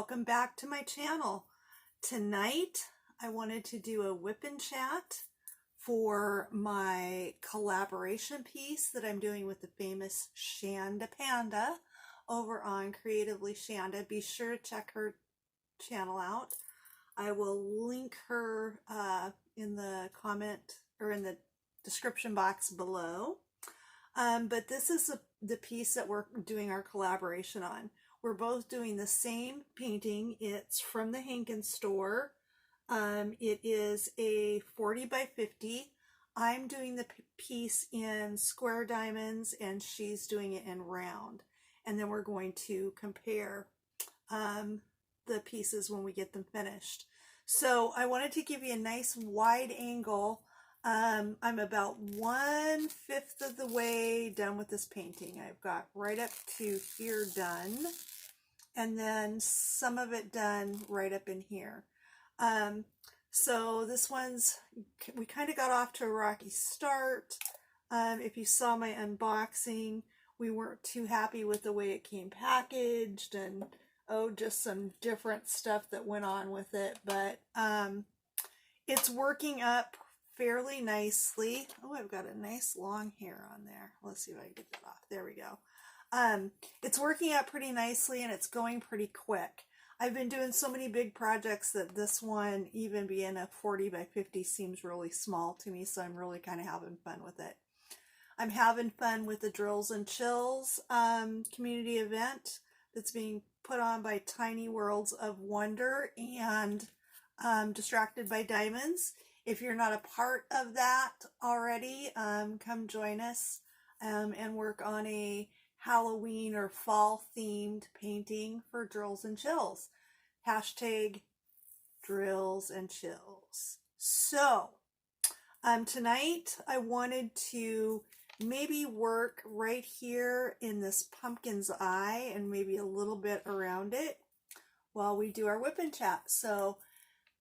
welcome back to my channel. Tonight I wanted to do a whip and chat for my collaboration piece that I'm doing with the famous Shanda Panda over on Creatively Shanda. Be sure to check her channel out. I will link her in the comment or in the description box below. But this is the piece that we're doing our collaboration on. We're both doing the same painting. It's from the Hankins store. It is a 40 by 50. I'm doing the piece in square diamonds and she's doing it in round. And then we're going to compare the pieces when we get them finished. So I wanted to give you a nice wide angle. I'm about 1/5 of the way done with this painting. I've got right up to here done, and then some of it done right up in here. So this one's, we kind of got off to a rocky start. If you saw my unboxing, we weren't too happy with the way it came packaged, and just some different stuff that went on with it, but it's working up fairly nicely. I've got a nice long hair on there. Let's see if I can get that off. There we go. It's working out pretty nicely and it's going pretty quick. I've been doing so many big projects that this one, even being a 40 by 50, seems really small to me, so I'm really kind of having fun with it. I'm having fun with the Drills and Chills community event that's being put on by Tiny Worlds of Wonder and Distracted by Diamonds. If you're not a part of that already, come join us and work on a Halloween or fall themed painting for Drills and Chills. Hashtag Drills and Chills. So tonight I wanted to maybe work right here in this pumpkin's eye and maybe a little bit around it while we do our whip and chat. So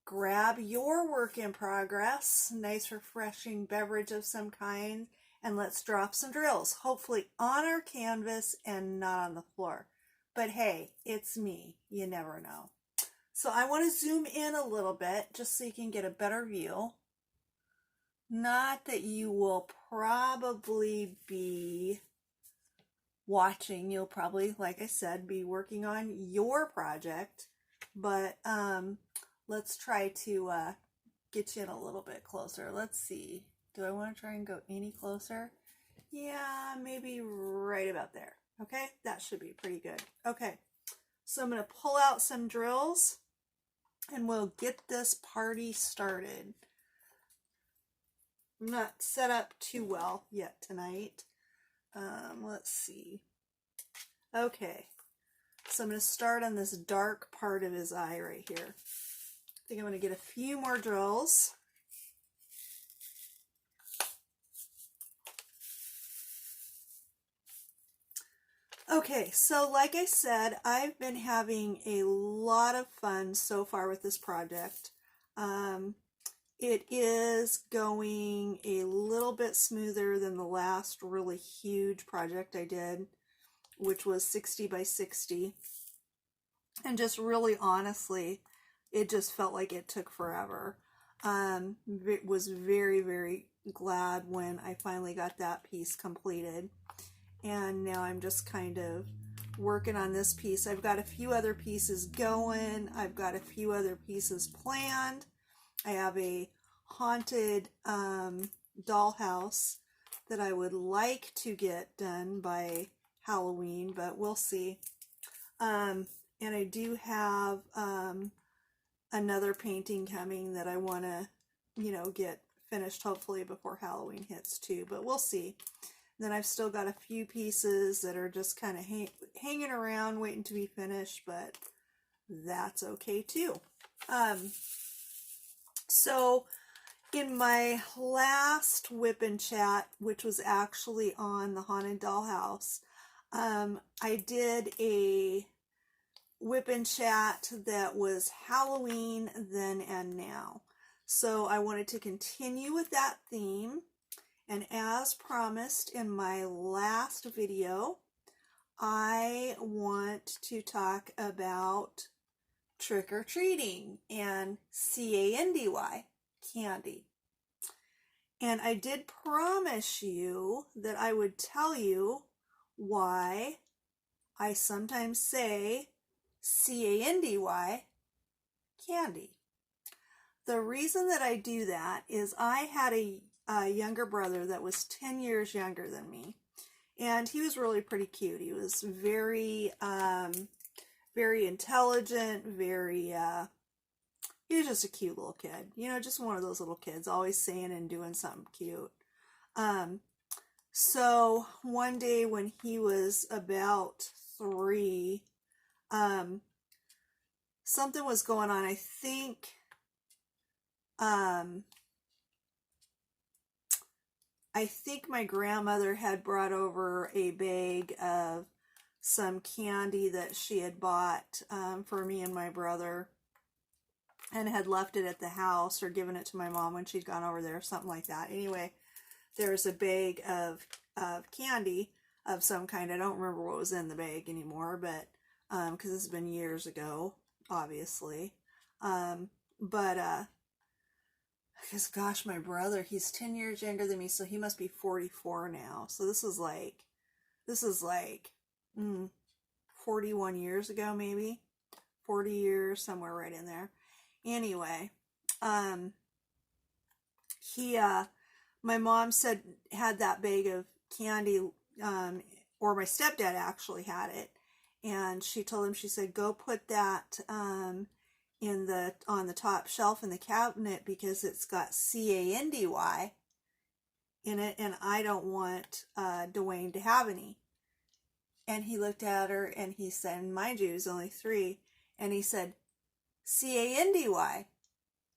grab your work in progress, nice refreshing beverage of some kind, and let's drop some drills, hopefully on our canvas and not on the floor. But hey, it's me, you never know. So I want to zoom in a little bit just so you can get a better view. Not that you will probably be watching, you'll probably, like I said, be working on your project, but let's try to get you in a little bit closer. Let's see. Do I want to try and go any closer? Yeah, maybe right about there. Okay, that should be pretty good. Okay, so I'm going to pull out some drills and we'll get this party started. I'm not set up too well yet tonight. Let's see. Okay, so I'm going to start on this dark part of his eye right here. I think I'm going to get a few more drills. Okay, so like I said, I've been having a lot of fun so far with this project. It is going a little bit smoother than the last really huge project I did, which was 60 by 60. And just really honestly, it just felt like it took forever. Was very, very glad when I finally got that piece completed. And now I'm just kind of working on this piece. I've got a few other pieces going. I've got a few other pieces planned. I have a haunted dollhouse that I would like to get done by Halloween, but we'll see. And I do have another painting coming that I want to, get finished hopefully before Halloween hits too, but we'll see. Then I've still got a few pieces that are just kind of hanging around waiting to be finished, but that's okay too. So in my last whip and chat, which was actually on the haunted dollhouse, I did a whip and chat that was Halloween then and now. So I wanted to continue with that theme. And as promised in my last video, I want to talk about trick-or-treating, and C-A-N-D-Y, candy. And I did promise you that I would tell you why I sometimes say C-A-N-D-Y, candy. The reason that I do that is I had a younger brother that was 10 years younger than me, and he was really pretty cute. He was very, very intelligent, he was just a cute little kid, you know, just one of those little kids, always saying and doing something cute. So one day when he was about 3, something was going on. I think my grandmother had brought over a bag of some candy that she had bought for me and my brother, and had left it at the house or given it to my mom when she'd gone over there, something like that. Anyway, there's a bag of candy of some kind. I don't remember what was in the bag anymore, but because this has been years ago, obviously. Because gosh, my brother, he's 10 years younger than me, so he must be 44 now. So this is like 41 years ago, maybe 40 years, somewhere right in there. Anyway, my mom said, had that bag of candy, or my stepdad actually had it, and she told him, she said, go put that on the top shelf in the cabinet because it's got C-A-N-D-Y in it, and I don't want Dwayne to have any. And he looked at her and he said, and mind you, he was only 3, and he said, C-A-N-D-Y,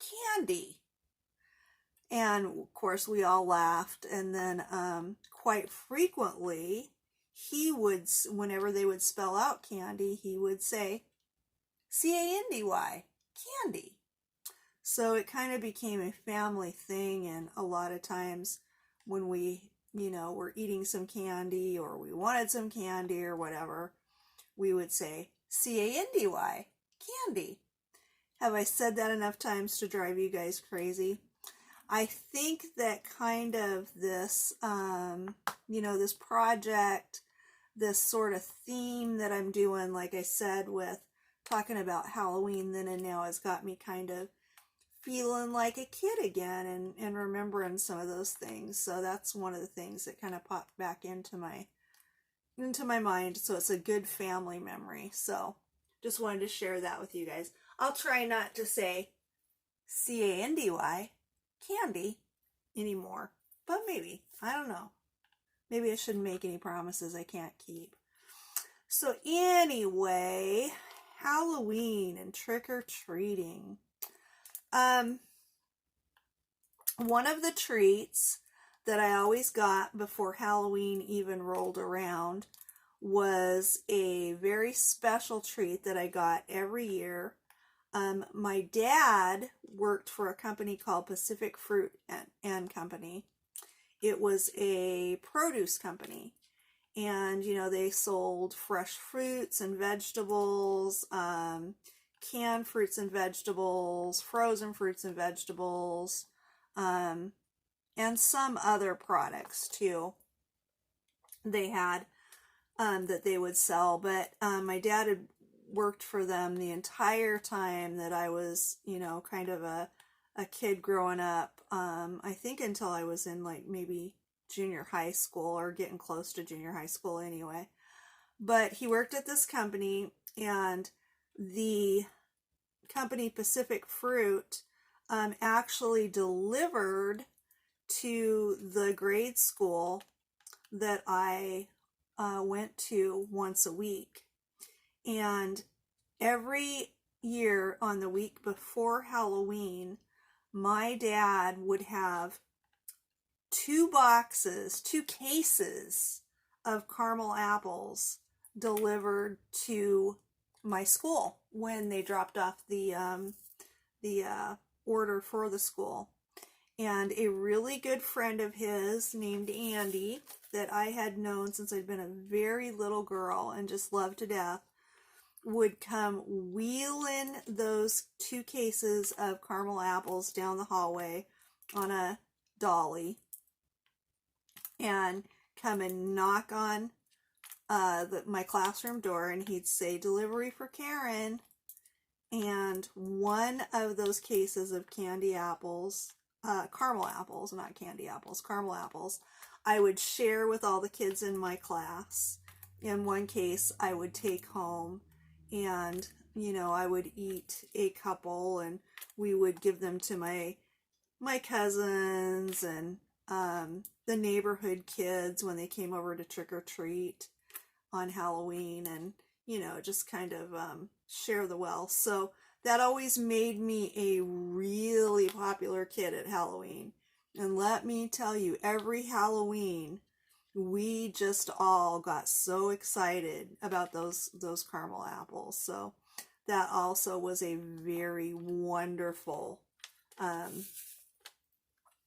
candy. And of course we all laughed, and then quite frequently he would, whenever they would spell out candy, he would say C-A-N-D-Y, candy. So it kind of became a family thing, and a lot of times when we, you know, were eating some candy or we wanted some candy or whatever, we would say C-A-N-D-Y, candy. Have I said that enough times to drive you guys crazy? I think that kind of this, you know, this project, this sort of theme that I'm doing, like I said, with talking about Halloween then and now, has got me kind of feeling like a kid again, and remembering some of those things. So that's one of the things that kind of popped back into my mind. So it's a good family memory. So just wanted to share that with you guys. I'll try not to say C-A-N-D-Y, candy, anymore. But maybe. I don't know. Maybe I shouldn't make any promises I can't keep. So anyway, Halloween and trick-or-treating. One of the treats that I always got before Halloween even rolled around was a very special treat that I got every year. My dad worked for a company called Pacific Fruit and Company. It was a produce company, and you know, they sold fresh fruits and vegetables, canned fruits and vegetables, frozen fruits and vegetables, and some other products too they had that they would sell. But my dad had worked for them the entire time that I was, you know, kind of a kid growing up. I think until I was in like maybe junior high school, or getting close to junior high school anyway. But he worked at this company, and the company Pacific Fruit actually delivered to the grade school that I went to once a week. And every year on the week before Halloween, my dad would have 2 cases of caramel apples delivered to my school when they dropped off the order for the school. And a really good friend of his named Andy, that I had known since I'd been a very little girl and just loved to death, would come wheeling those 2 cases of caramel apples down the hallway on a dolly and come and knock on my classroom door, and he'd say, "Delivery for Karen." And one of those cases of candy apples, caramel apples, not candy apples, caramel apples, I would share with all the kids in my class. In one case, I would take home, and I would eat a couple, and we would give them to my cousins and the neighborhood kids when they came over to trick or treat on Halloween, and just kind of share the wealth. So that always made me a really popular kid at Halloween. And let me tell you, every Halloween we just all got so excited about those caramel apples. So that also was a very wonderful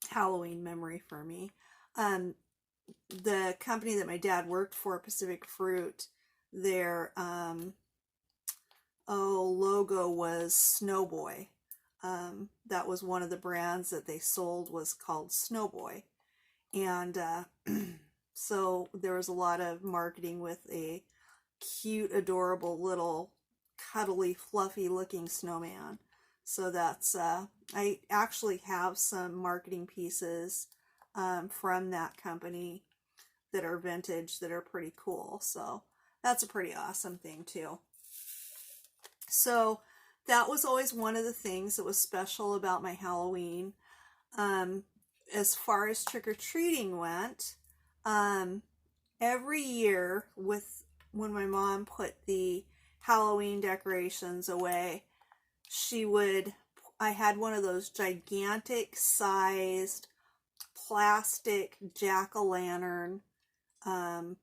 Halloween memory for me. The company that my dad worked for, Pacific Fruit, their logo was Snowboy. That was one of the brands that they sold, was called Snowboy. And so there was a lot of marketing with a cute, adorable little cuddly, fluffy looking snowman. So that's, I actually have some marketing pieces from that company that are vintage that are pretty cool. So that's a pretty awesome thing too. So that was always one of the things that was special about my Halloween. As far as trick-or-treating went, every year when my mom put the Halloween decorations away, I had one of those gigantic sized plastic jack-o'-lantern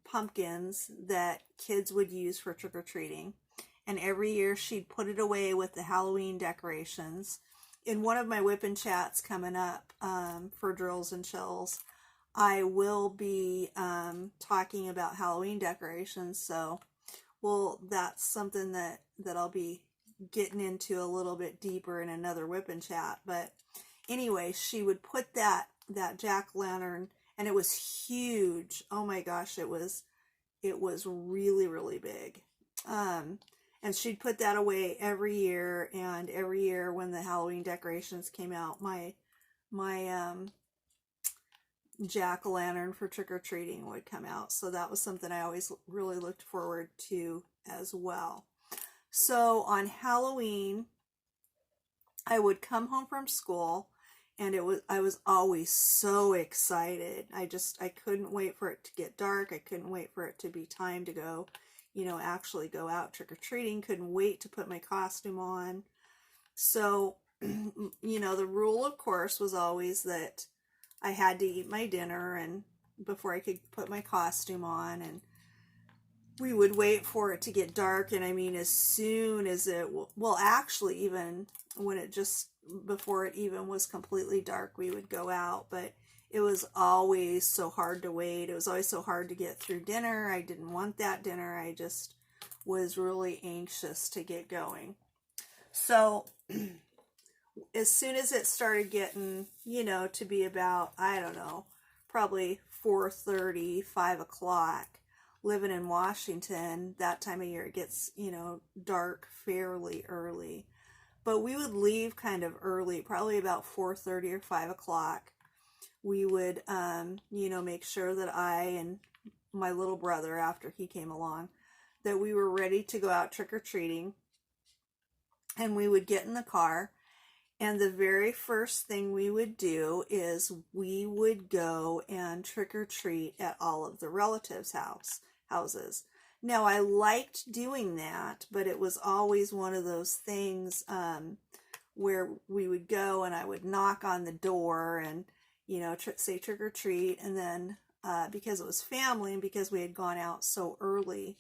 pumpkins that kids would use for trick-or-treating. And every year she'd put it away with the Halloween decorations. In one of my whip and chats coming up for Drills and Chills, I will be talking about Halloween decorations. So, that's something that I'll be getting into a little bit deeper in another whip and chat. But anyway, she would put that jack-o'-lantern, and it was huge. Oh my gosh, it was really, really big. And she'd put that away every year, and every year when the Halloween decorations came out, my jack-o'-lantern for trick-or-treating would come out. So that was something I always really looked forward to as well. So on Halloween, I would come home from school, and I was always so excited. I couldn't wait for it to get dark. I couldn't wait for it to be time to go, actually go out trick-or-treating. Couldn't wait to put my costume on. So, the rule, of course, was always that I had to eat my dinner and before I could put my costume on, and we would wait for it to get dark. And I mean, as soon as actually, even when before it even was completely dark, we would go out. But it was always so hard to wait. It was always so hard to get through dinner. I didn't want that dinner. I just was really anxious to get going. So as soon as it started getting, to be about, I don't know, probably 4:30, 5 o'clock, living in Washington, that time of year it gets, dark fairly early. But we would leave kind of early, probably about 4:30 or 5 o'clock. We would, make sure that I and my little brother, after he came along, that we were ready to go out trick-or-treating. And we would get in the car, and the very first thing we would do is we would go and trick-or-treat at all of the relatives' houses. Now, I liked doing that, but it was always one of those things where we would go and I would knock on the door and, say trick-or-treat. And then because it was family and because we had gone out so early,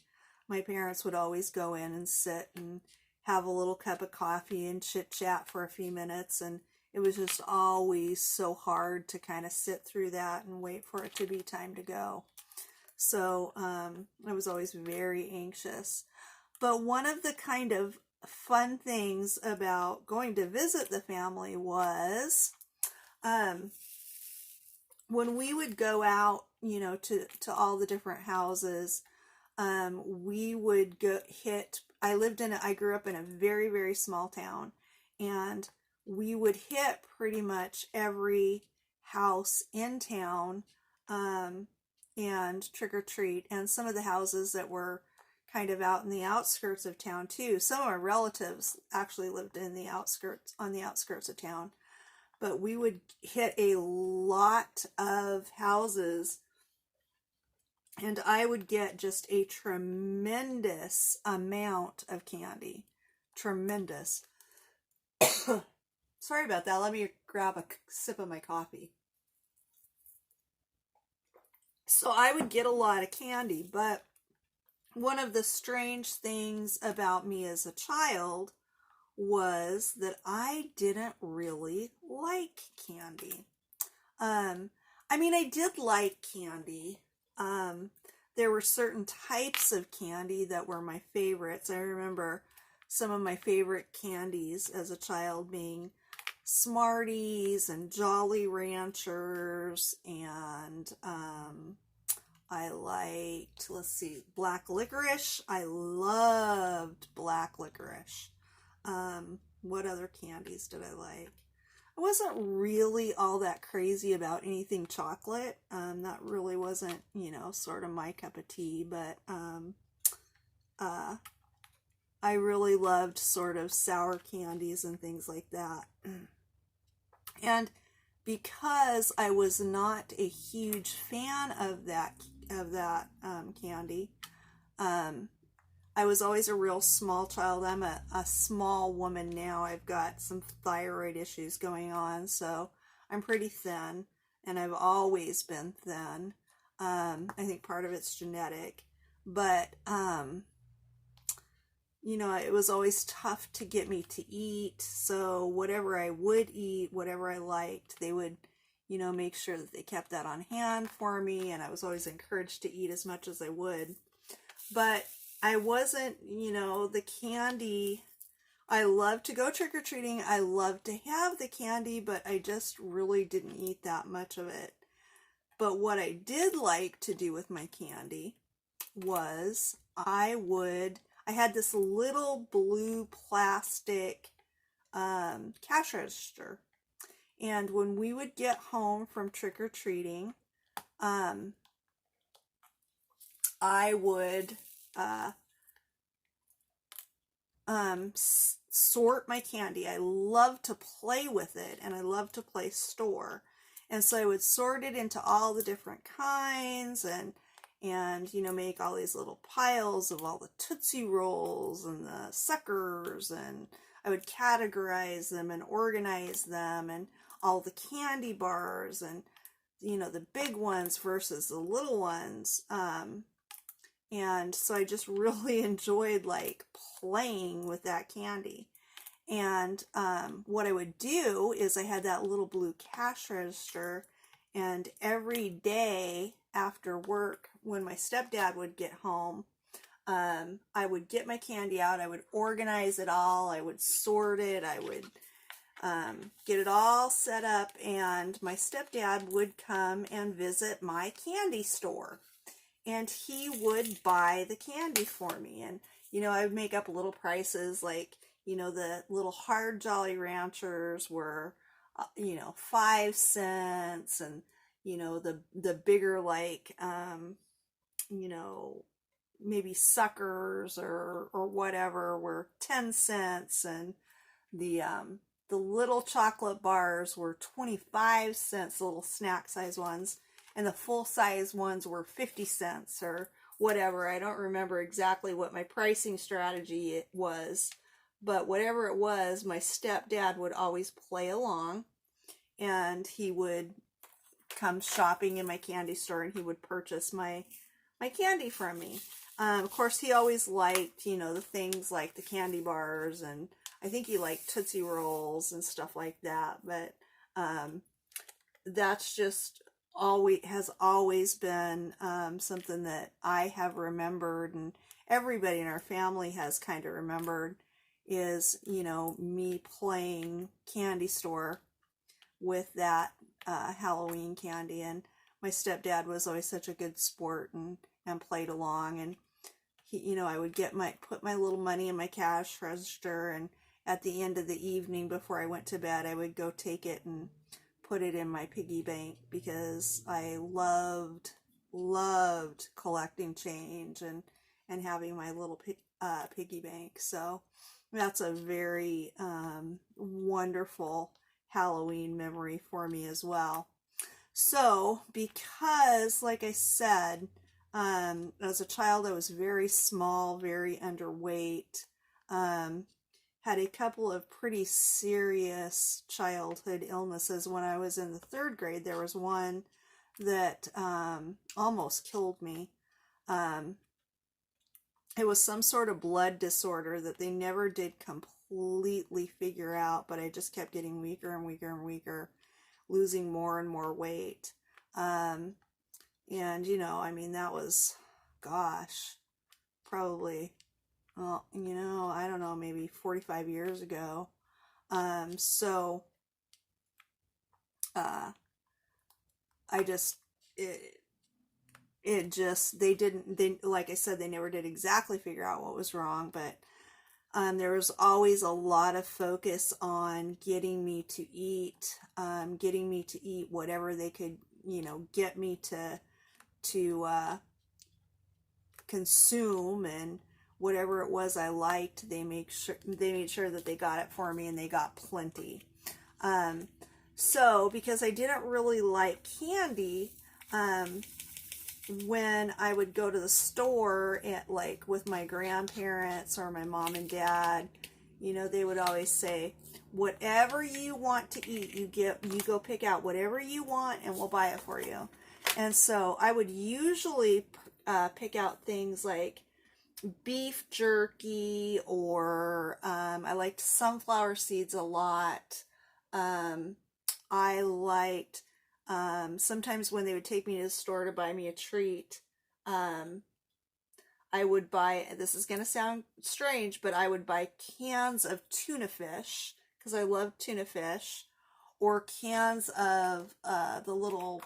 my parents would always go in and sit and have a little cup of coffee and chit-chat for a few minutes. And it was just always so hard to kind of sit through that and wait for it to be time to go. So I was always very anxious. But one of the kind of fun things about going to visit the family was when we would go out, to all the different houses, we would I grew up in a very, very small town, and we would hit pretty much every house in town, and trick or treat. And some of the houses that were kind of out in the outskirts of town too. Some of our relatives actually lived on the outskirts of town. But we would hit a lot of houses, and I would get just a tremendous amount of candy. Tremendous. Sorry about that. Let me grab a sip of my coffee. So I would get a lot of candy, but one of the strange things about me as a child was that I didn't really like candy. I did like candy. There were certain types of candy that were my favorites. I remember some of my favorite candies as a child being Smarties and Jolly Ranchers, and I liked, black licorice. I loved black licorice. What other candies did I like? I wasn't really all that crazy about anything chocolate. That really wasn't, sort of my cup of tea, but I really loved sort of sour candies and things like that. And because I was not a huge fan of that candy, I was always a real small child. I'm a small woman now. I've got some thyroid issues going on, so I'm pretty thin, and I've always been thin. I think part of it's genetic, but it was always tough to get me to eat. So whatever I would eat, whatever I liked, they would, make sure that they kept that on hand for me, and I was always encouraged to eat as much as I would. But I wasn't, the candy. I loved to go trick-or-treating. I loved to have the candy, but I just really didn't eat that much of it. But what I did like to do with my candy was I had this little blue plastic cash register. And when we would get home from trick-or-treating, I would sort my candy. I love to play with it, and I love to play store. And so I would sort it into all the different kinds, and make all these little piles of all the Tootsie Rolls and the suckers, and I would categorize them and organize them, and all the candy bars, and the big ones versus the little ones. And so I just really enjoyed playing with that candy. And what I would do is I had that little blue cash register, and every day after work, when my stepdad would get home, I would get my candy out. I would organize it all. I would sort it. I would get it all set up, and my stepdad would come and visit my candy store. And he would buy the candy for me. And, I would make up little prices, the little hard Jolly Ranchers were, 5 cents. And, the bigger, maybe suckers or whatever were 10 cents. And the little chocolate bars were 25 cents, the little snack size ones. And the full-size ones were 50 cents or whatever. I don't remember exactly what my pricing strategy was, but whatever it was, my stepdad would always play along, and he would come shopping in my candy store, and he would purchase my candy from me. Of course, he always liked, the things like the candy bars, and I think he liked Tootsie Rolls and stuff like that, but that's just always been something that I have remembered, and everybody in our family has kind of remembered, is, you know, me playing candy store with that Halloween candy. And my stepdad was always such a good sport, and played along, and he, you know, I would put my little money in my cash register, and at the end of the evening before I went to bed, I would go take it and put it in my piggy bank, because I loved collecting change, and having my little piggy bank. So that's a very wonderful Halloween memory for me as well. So, because, like I said, as a child, I was very small, very underweight, had a couple of pretty serious childhood illnesses. When I was in the 3rd grade, there was one that almost killed me. It was some sort of blood disorder that they never did completely figure out, but I just kept getting weaker and weaker and weaker, losing more and more weight. And, you know, I mean, that was, gosh, probably, well, you know, I don't know, maybe 45 years ago. So, I just, like I said, they never did exactly figure out what was wrong, but there was always a lot of focus on getting me to eat whatever they could, you know, get me to consume, and whatever it was I liked, they made sure that they got it for me, and they got plenty. So because I didn't really like candy, when I would go to the store with my grandparents or my mom and dad, you know, they would always say, whatever you want to eat, you go pick out whatever you want and we'll buy it for you. And so I would usually pick out things like beef jerky, or I liked sunflower seeds a lot. I liked, sometimes when they would take me to the store to buy me a treat, I would buy, this is going to sound strange, but I would buy cans of tuna fish, because I love tuna fish, or cans of the little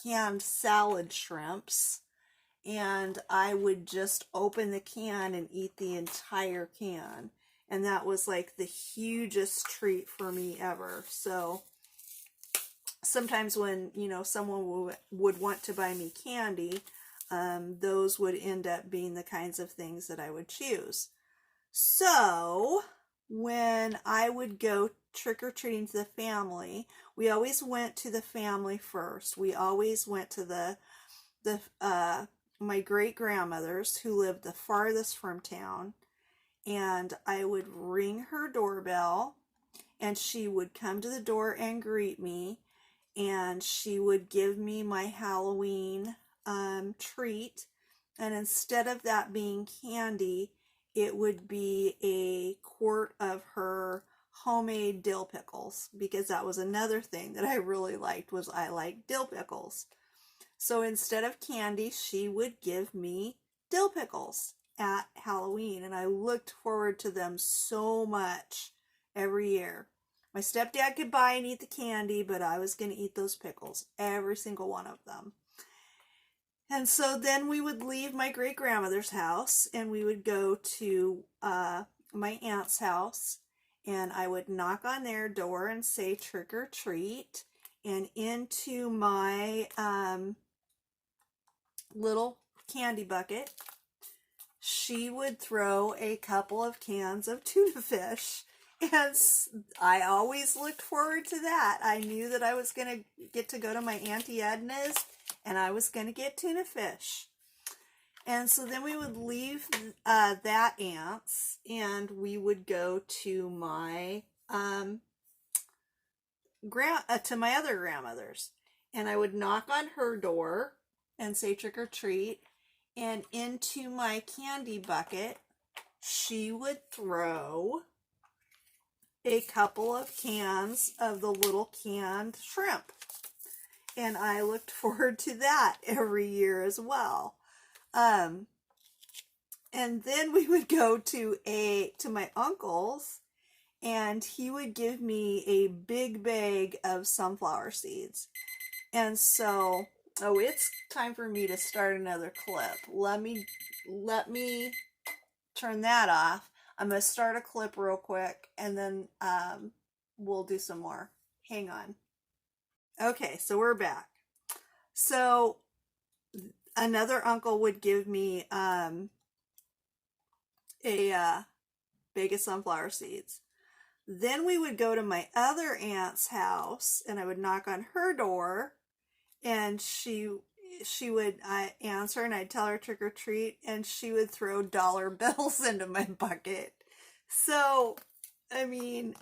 canned salad shrimps, and I would just open the can and eat the entire can. And that was like the hugest treat for me ever. So sometimes when, you know, someone would want to buy me candy, those would end up being the kinds of things that I would choose. So when I would go trick-or-treating to the family, we always went to the family first. We always went to my great-grandmother's, who lived the farthest from town, and I would ring her doorbell, and she would come to the door and greet me, and she would give me my Halloween treat. And instead of that being candy, it would be a quart of her homemade dill pickles, because that was another thing that I really liked, was I liked dill pickles. So instead of candy, she would give me dill pickles at Halloween, and I looked forward to them so much every year. My stepdad could buy and eat the candy, but I was going to eat those pickles, every single one of them. And so then we would leave my great-grandmother's house, and we would go to my aunt's house, and I would knock on their door and say trick or treat, and into my little candy bucket, she would throw a couple of cans of tuna fish. And I always looked forward to that. I knew that I was going to get to go to my Auntie Edna's, and I was going to get tuna fish. And so then we would leave that aunt's, and we would go to my to my other grandmother's, and I would knock on her door and say trick or treat, and into my candy bucket she would throw a couple of cans of the little canned shrimp. and I looked forward to that every year as well. Um, and then we would go to my uncle's, and he would give me a big bag of sunflower seeds. And so, oh, it's time for me to start another clip. Let me turn that off. I'm gonna start a clip real quick, and then we'll do some more. Hang on. Okay, so we're back. So another uncle would give me a bag of sunflower seeds. Then we would go to my other aunt's house, and I would knock on her door, and she would answer, and I'd tell her trick or treat, and she would throw dollar bills into my bucket. So, I mean,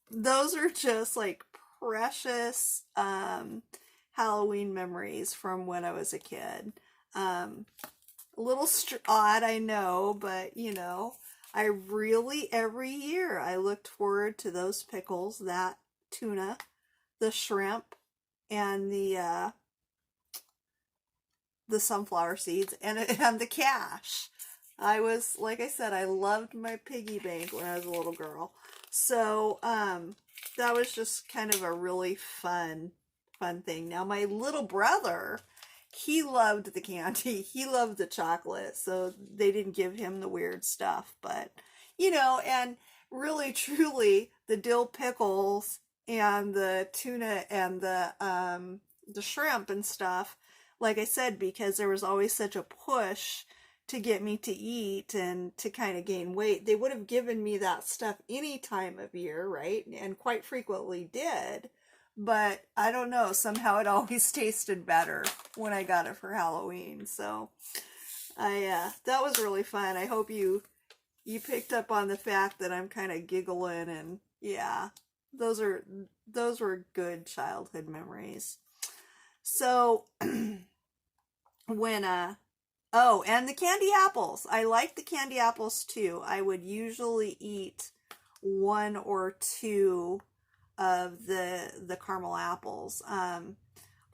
those are just like precious Halloween memories from when I was a kid. A little odd, I know, but you know, I really, every year, I looked forward to those pickles, that tuna, the shrimp, and the sunflower seeds, and the cash. I was, like I said, I loved my piggy bank when I was a little girl. So, that was just kind of a really fun thing. Now, my little brother, he loved the candy. He loved the chocolate, so they didn't give him the weird stuff. But, you know, and really, truly, the dill pickles and the tuna and the shrimp and stuff, like I said, because there was always such a push to get me to eat and to kind of gain weight, they would have given me that stuff any time of year, right? And quite frequently did. But I don't know, somehow it always tasted better when I got it for Halloween. So that was really fun. I hope you picked up on the fact that I'm kind of giggling, and yeah, those were good childhood memories. So when oh, and the candy apples. I like the candy apples too. I would usually eat one or two of the caramel apples.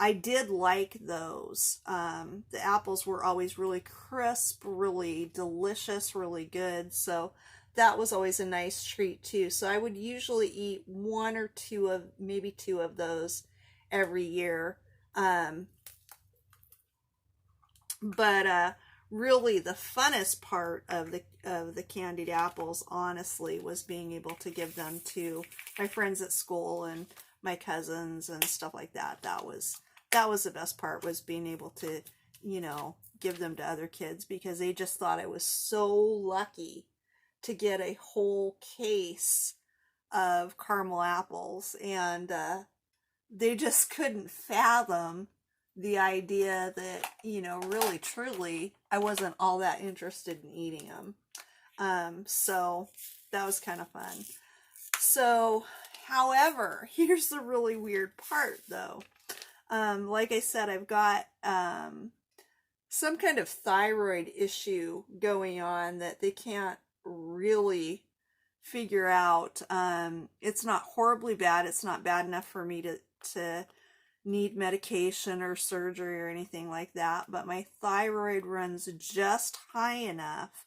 I did like those. The apples were always really crisp, really delicious, really good. So that was always a nice treat too. So I would usually eat one or two of, maybe two of those every year. But really the funnest part of the candied apples, honestly, was being able to give them to my friends at school and my cousins and stuff like that. That was the best part, was being able to, you know, give them to other kids, because they just thought I was so lucky to get a whole case of caramel apples, and they just couldn't fathom the idea that, you know, really truly I wasn't all that interested in eating them. So that was kind of fun. So, however, here's the really weird part though. Like I said, I've got some kind of thyroid issue going on that they can't really figure out. It's not horribly bad. It's not bad enough for me to need medication or surgery or anything like that, but my thyroid runs just high enough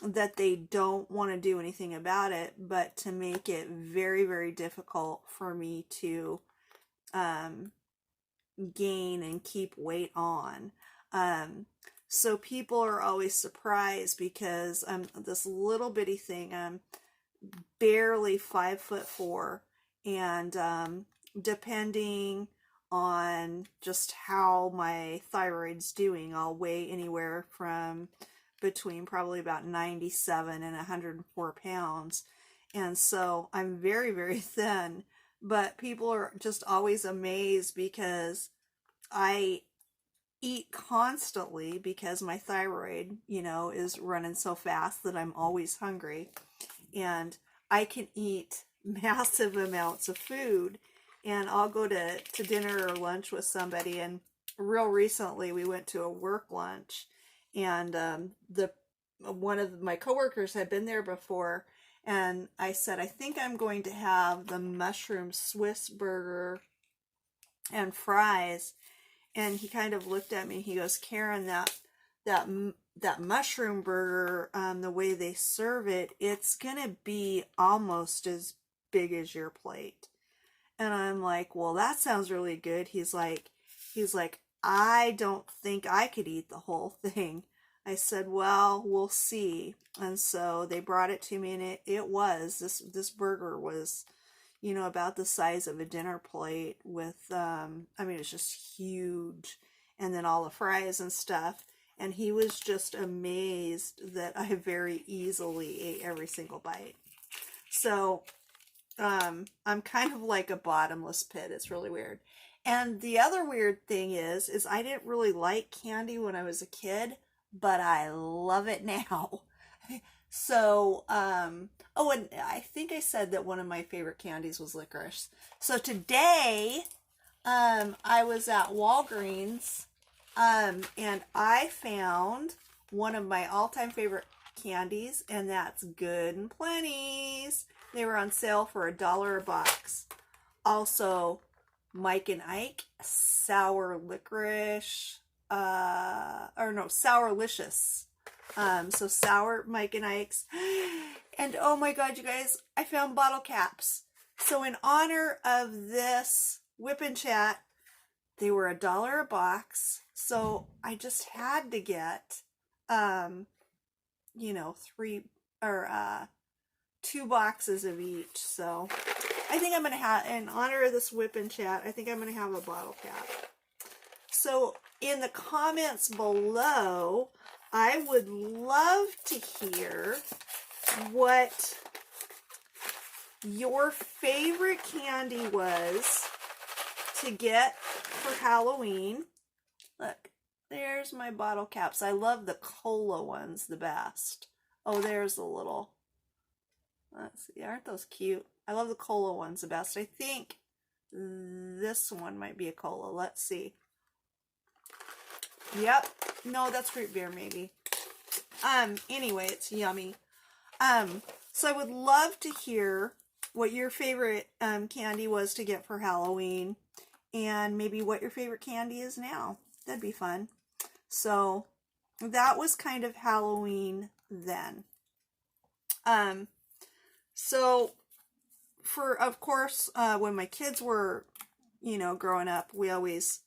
that they don't want to do anything about it, but to make it very, very difficult for me to gain and keep weight on. So people are always surprised, because I'm this little bitty thing. I'm barely 5'4", and depending on just how my thyroid's doing, I'll weigh anywhere from between probably about 97 and 104 pounds. And so I'm very, very thin, but people are just always amazed because I eat constantly, because my thyroid, you know, is running so fast that I'm always hungry, and I can eat massive amounts of food. And I'll go to dinner or lunch with somebody, and real recently we went to a work lunch, and one of my coworkers had been there before, and I said, I think I'm going to have the mushroom Swiss burger and fries. And he kind of looked at me. He goes, Karen, that that mushroom burger, the way they serve it, it's gonna be almost as big as your plate. And I'm like, well, that sounds really good. He's like, I don't think I could eat the whole thing. I said, well, we'll see. And so they brought it to me, and it was this burger was, you know, about the size of a dinner plate with, I mean, it's just huge. And then all the fries and stuff. And he was just amazed that I very easily ate every single bite. So, I'm kind of like a bottomless pit. It's really weird. And the other weird thing is I didn't really like candy when I was a kid, but I love it now. So, oh, and I think I said that one of my favorite candies was licorice. So today, I was at Walgreens, and I found one of my all-time favorite candies, and that's Good and Plenty's. They were on sale for $1 a box. Also, Mike and Ike sour licorice, or no, sourlicious. So sour Mike and Ike's. And oh my God, you guys, I found bottle caps. So in honor of this whip and chat, they were $1 a box. So I just had to get, you know, 2 boxes of each. So I think I'm going to have, in honor of this whip and chat, I think I'm going to have a bottle cap. So in the comments below, I would love to hear what your favorite candy was to get for Halloween. Look, there's my bottle caps. I love the cola ones the best. Oh, there's the little, let's see, aren't those cute? I love the cola ones the best. I think this one might be a cola. Let's see. Yep. No, that's root beer maybe. Anyway, it's yummy. So I would love to hear what your favorite candy was to get for Halloween, and maybe what your favorite candy is now. That'd be fun. So that was kind of Halloween then. So for, of course, when my kids were, you know, growing up, we always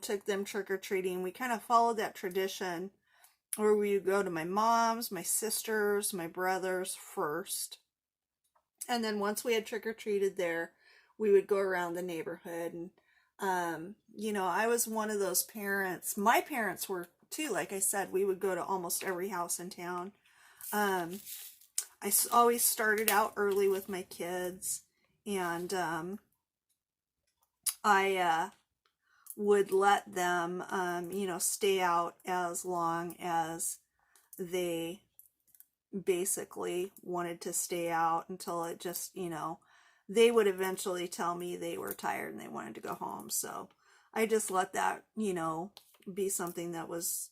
took them trick-or-treating. We kind of followed that tradition where we would go to my mom's, my sister's, my brother's first. And then once we had trick-or-treated there, we would go around the neighborhood. And, you know, I was one of those parents. My parents were too. Like I said, we would go to almost every house in town. I always started out early with my kids. And I would let them, you know, stay out as long as they basically wanted to stay out, until it just, you know, they would eventually tell me they were tired and they wanted to go home. So I just let that, you know, be something that was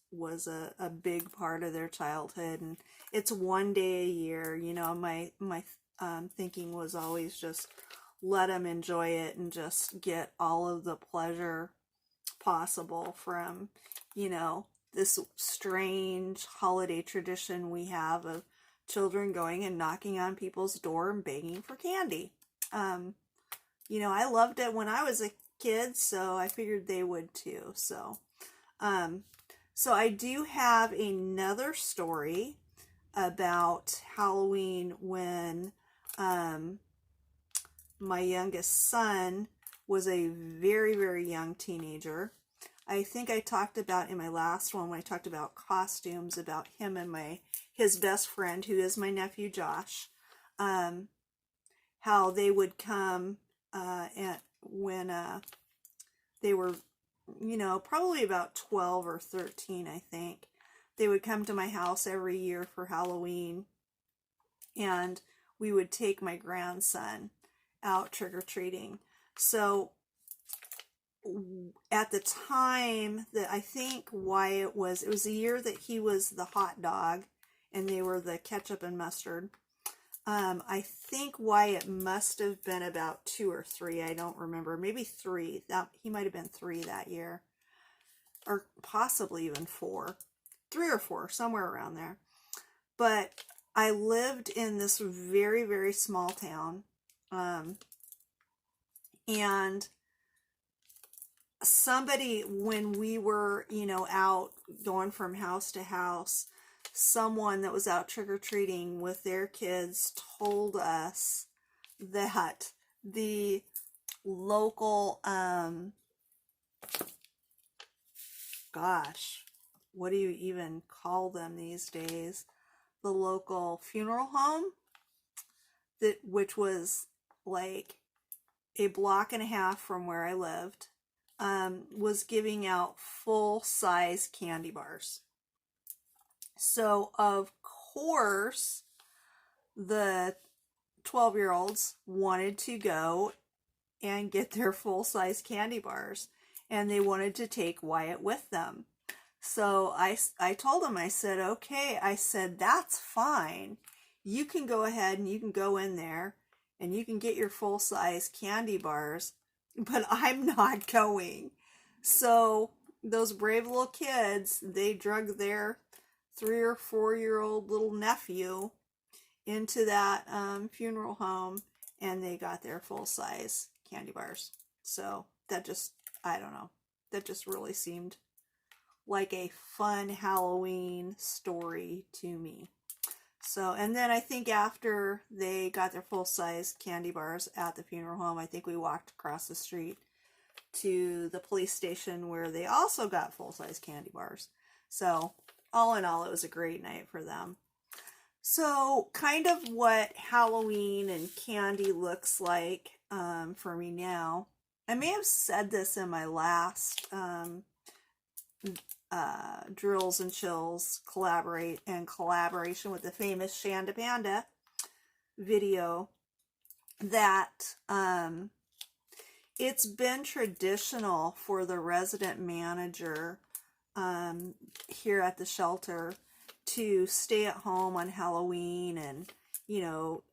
a big part of their childhood. And it's one day a year, you know. My thinking was always just let them enjoy it and just get all of the pleasure possible from, you know, this strange holiday tradition we have of children going and knocking on people's door and begging for candy. You know, I loved it when I was a kid, so I figured they would too. So I do have another story about Halloween when my youngest son was a very, very young teenager. I think I talked about in my last one, when I talked about costumes, about him and his best friend, who is my nephew Josh, how they would come when they were, you know, probably about 12 or 13, I think. They would come to my house every year for Halloween, and we would take my grandson out trick-or-treating. So at the time that, I think why it was the year that he was the hot dog and they were the ketchup and mustard. I think Wyatt must have been about 2 or 3. I don't remember. Maybe 3. That he might have been 3 that year, or possibly even 4, 3 or 4, somewhere around there. But I lived in this very, very small town, and somebody, when we were, out going from house to house, someone that was out trick-or-treating with their kids told us that the local, gosh, what do you even call them these days? The local funeral home, which was like a block and a half from where I lived, was giving out full-size candy bars. So, of course, the 12-year-olds wanted to go and get their full-size candy bars, and they wanted to take Wyatt with them. So I told him, I said, okay, I said, that's fine. You can go ahead and you can go in there and you can get your full-size candy bars, but I'm not going. So those brave little kids, they drug their 3 or 4-year-old little nephew into that funeral home, and they got their full-size candy bars. So that just, I don't know, that just really seemed like a fun Halloween story to me. So, and then I think after they got their full-size candy bars at the funeral home, I think we walked across the street to the police station where they also got full-size candy bars. So, all in all, it was a great night for them. So, kind of what Halloween and candy looks like for me now. I may have said this in my last Drills and Chills collaboration with the famous Shanda Panda video, that it's been traditional for the resident manager here at the shelter to stay at home on Halloween and,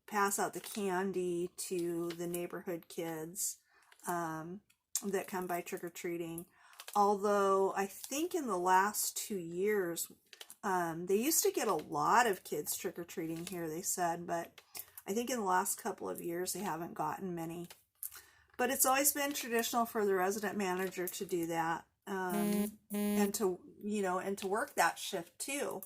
pass out the candy to the neighborhood kids that come by trick-or-treating. Although I think in the last 2 years, they used to get a lot of kids trick-or-treating here, they said, but I think in the last couple of years they haven't gotten many. But it's always been traditional for the resident manager to do that, and to work that shift too.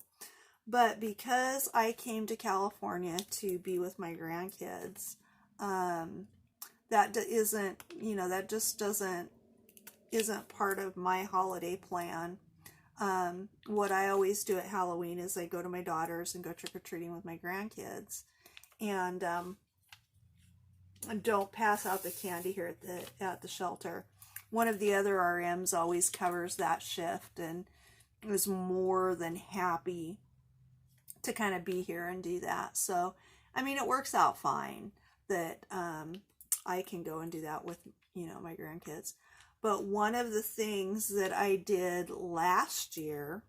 But because I came to California to be with my grandkids, that just isn't part of my holiday plan. What I always do at Halloween is I go to my daughter's and go trick-or-treating with my grandkids, and don't pass out the candy here at the shelter. One of the other RMs always covers that shift and is more than happy to kind of be here and do that. So, I mean, it works out fine that I can go and do that with, my grandkids. But one of the things that I did last year,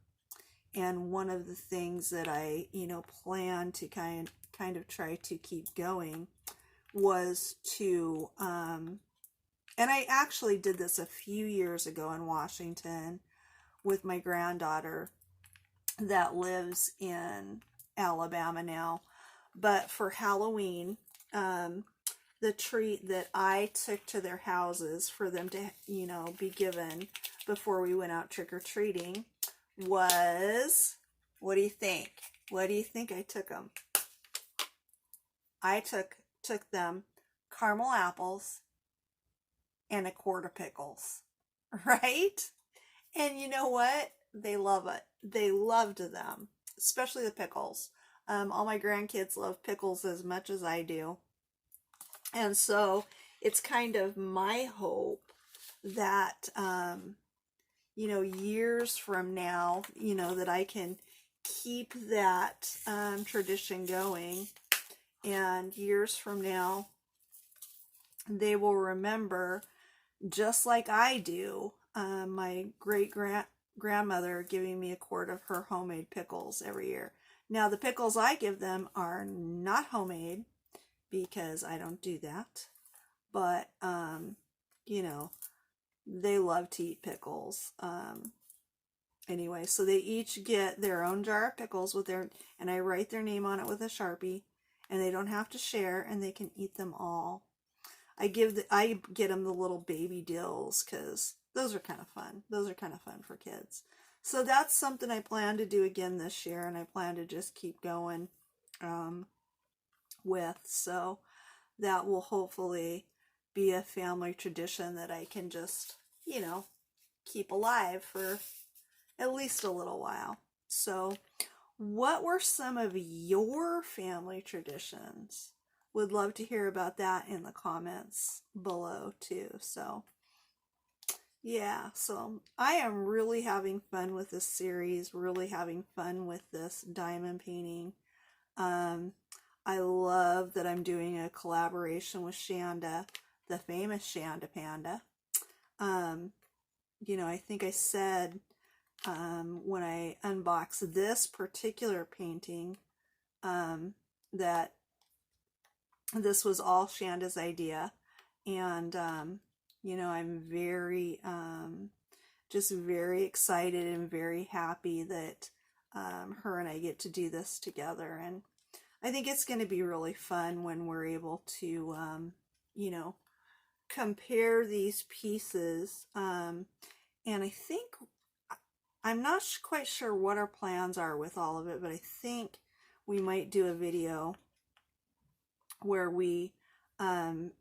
and one of the things that I, plan to kind of try to keep going, was to, and I actually did this a few years ago in Washington with my granddaughter that lives in Alabama now. But for Halloween, the treat that I took to their houses for them to, be given before we went out trick-or-treating was, what do you think? What do you think I took them? I took them caramel apples and a quart of pickles, right? And you know what? They love it. They loved them, especially the pickles. All my grandkids love pickles as much as I do. And so it's kind of my hope that, years from now, that I can keep that tradition going. And years from now, they will remember, just like I do, my grandmother giving me a quart of her homemade pickles every year. Now, the pickles I give them are not homemade because I don't do that. But, you know, they love to eat pickles. Anyway, so they each get their own jar of pickles with their, and I write their name on it with a Sharpie, and they don't have to share, and they can eat them all. I get them the little baby dills because those are kind of fun. Those are kind of fun for kids. So that's something I plan to do again this year, and I plan to just keep going with. So that will hopefully be a family tradition that I can just, you know, keep alive for at least a little while. So what were some of your family traditions? Would love to hear about that in the comments below too. So yeah, so I am really having fun with this series, really having fun with this diamond painting. I love that I'm doing a collaboration with Shanda, the famous Shanda Panda. You know, I think I said when I unboxed this particular painting that this was all Shanda's idea, and you know, I'm very just very excited and very happy that her and I get to do this together, and I think it's going to be really fun when we're able to you know, compare these pieces, and I think I'm not quite sure what our plans are with all of it, but I think we might do a video where we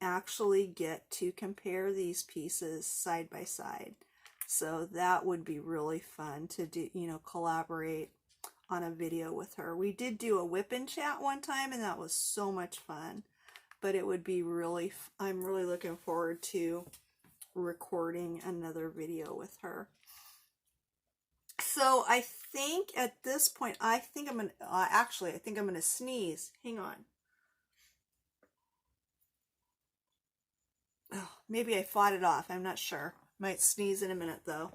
actually get to compare these pieces side by side. So that would be really fun to do, you know, collaborate on a video with her. We did do a whip and chat one time, and that was so much fun. But it would be really, I'm really looking forward to recording another video with her. So I think at this point, I think I'm going to, actually, I think I'm going to sneeze. Hang on. Oh, maybe I fought it off. I'm not sure. Might sneeze in a minute though.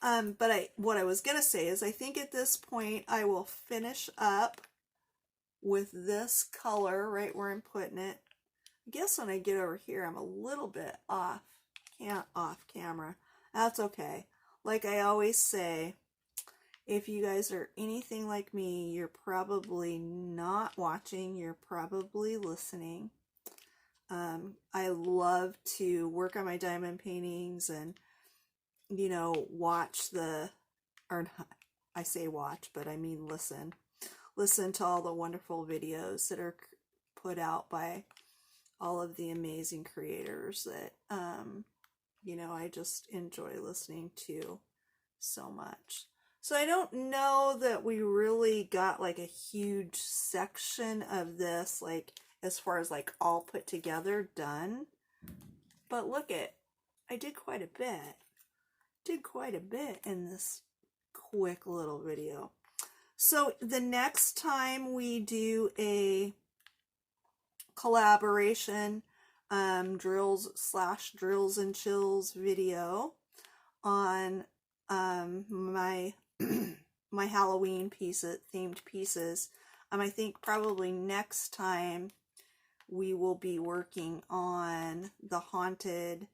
But what I was going to say is I think at this point I will finish up with this color right where I'm putting it. I guess when I get over here, I'm a little bit off camera. That's okay. Like I always say, if you guys are anything like me, you're probably not watching, you're probably listening. I love to work on my diamond paintings and, you know, watch the, or not, I say watch, but I mean listen. Listen to all the wonderful videos that are put out by all of the amazing creators that, you know, I just enjoy listening to so much. So I don't know that we really got like a huge section of this, like as far as like all put together done. But look I did quite a bit. Did quite a bit in this quick little video. So the next time we do a collaboration drills and chills video on my my Halloween themed pieces, I think probably next time we will be working on the haunted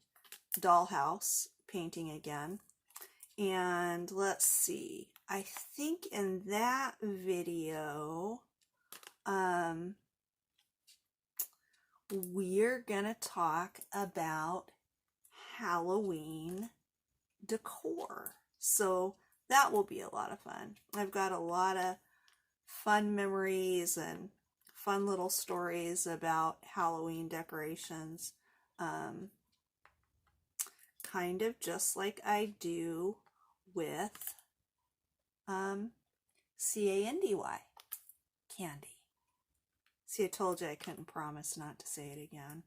dollhouse painting again. And let's see, I think in that video we're gonna talk about Halloween decor. So that will be a lot of fun. I've got a lot of fun memories and fun little stories about Halloween decorations. Kind of just like I do with C-A-N-D-Y, candy. See, I told you I couldn't promise not to say it again.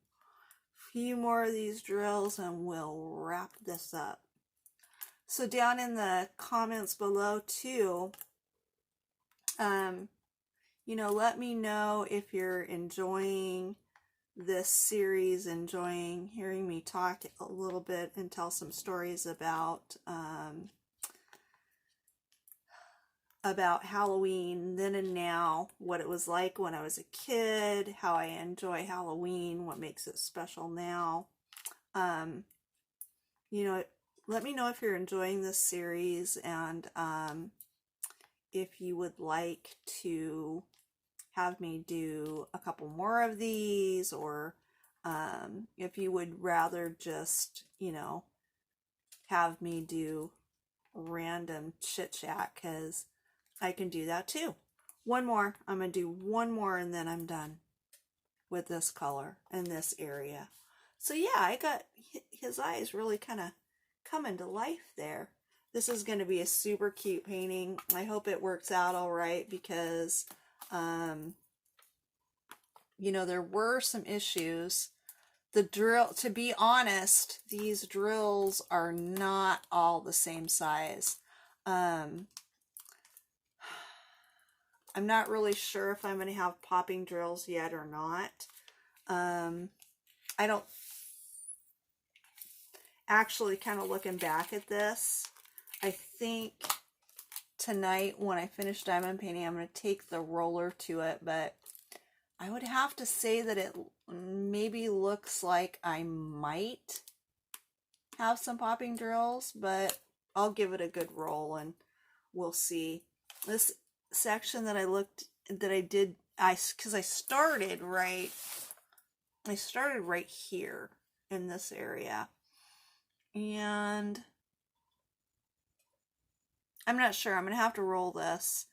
A few more of these drills and we'll wrap this up. So down in the comments below too, you know, let me know if you're enjoying this series, enjoying hearing me talk a little bit and tell some stories about about Halloween then and now, what it was like when I was a kid, how I enjoy Halloween, what makes it special now. You know, let me know if you're enjoying this series, and if you would like to have me do a couple more of these, or if you would rather just, you know, have me do random chit chat, because I can do that too. One more. I'm going to do one more and then I'm done with this color and this area. So yeah, I got his eyes really kind of coming to life there. This is going to be a super cute painting. I hope it works out all right, because you know, there were some issues. The drill, to be honest, these drills are not all the same size. I'm not really sure if I'm going to have popping drills yet or not. I don't, actually, kind of looking back at this, I think tonight when I finish diamond painting, I'm going to take the roller to it, but I would have to say that it maybe looks like I might have some popping drills, but I'll give it a good roll and we'll see. This section that I did, because I started right here in this area, and I'm not sure. I'm going to have to roll this.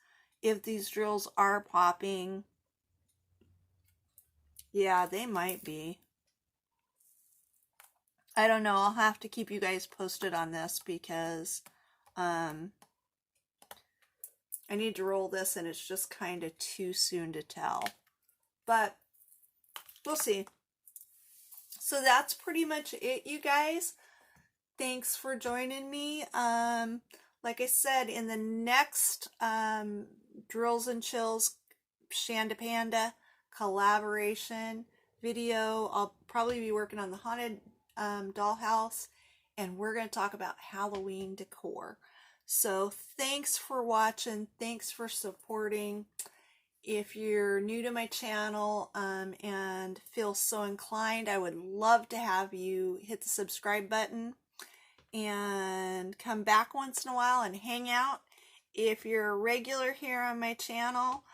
If these drills are popping, yeah, they might be. I don't know. I'll have to keep you guys posted on this, because I need to roll this and it's just kind of too soon to tell. But we'll see. So that's pretty much it, you guys. Thanks for joining me. Like I said, in the next Drills and Chills Shanda Panda collaboration video, I'll probably be working on the haunted dollhouse, and we're going to talk about Halloween decor. So thanks for watching. Thanks for supporting. If you're new to my channel and feel so inclined, I would love to have you hit the subscribe button and come back once in a while and hang out. If you're a regular here on my channel,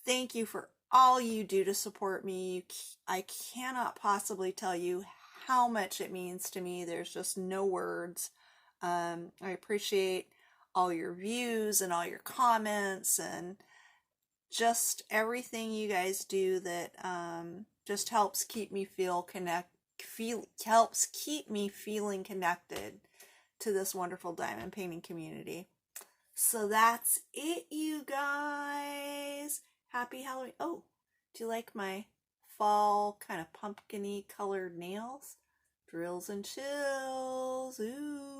thank you for all you do to support me. I cannot possibly tell you how much it means to me. There's just no words. I appreciate all your views and all your comments and just everything you guys do that just helps keep me helps keep me feeling connected to this wonderful diamond painting community. So that's it, you guys. Happy Halloween. Oh, do you like my fall kind of pumpkin-y colored nails? Drills and Chills. Ooh.